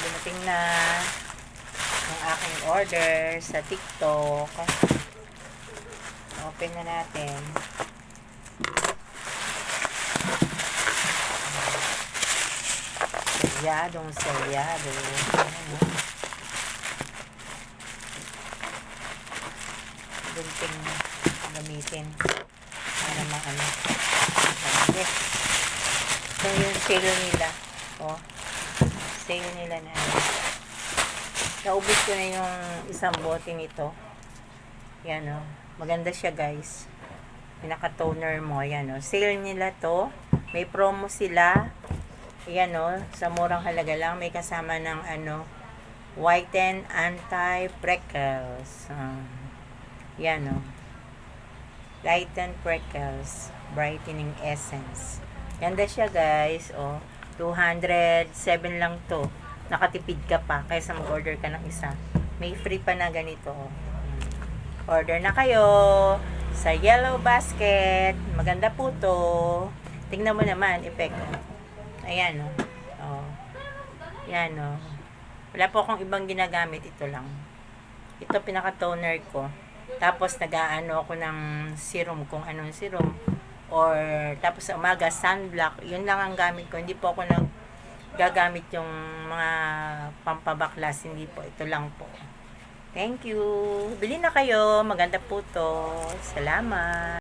Dumating na ang aking order sa TikTok. Open na natin. Selyado. Gunting gamitin para maano. Yes. So yung sale nila. Oh. Sale nila na. Naubos ko na yung isang bote nito. Yan o. Maganda siya guys. Pinaka-toner mo. Yan o. Sale nila to. May promo sila. Yan o. Sa murang halaga lang. May kasama ng ano. Whiten Anti-Freckles. Yan o. Lighten Freckles. Brightening Essence. Ganda siya guys. O. 207 lang to. Nakatipid ka pa kaysa mag-order ka ng isa. May free pa na ganito. Order na kayo sa Yellow Basket. Maganda po to. Tingnan mo naman, effect. Ayan o. Oh. Ayan o. Wala po akong ibang ginagamit. Ito lang. Ito pinaka-toner ko. Tapos nag-aano ako ng serum, kung anong serum. Or tapos sa umaga, sunblock. Yun lang ang gamit ko. Hindi po ako gagamit yung mga pampabaklas. Hindi po. Ito lang po. Thank you. Bili na kayo. Maganda po to. Salamat.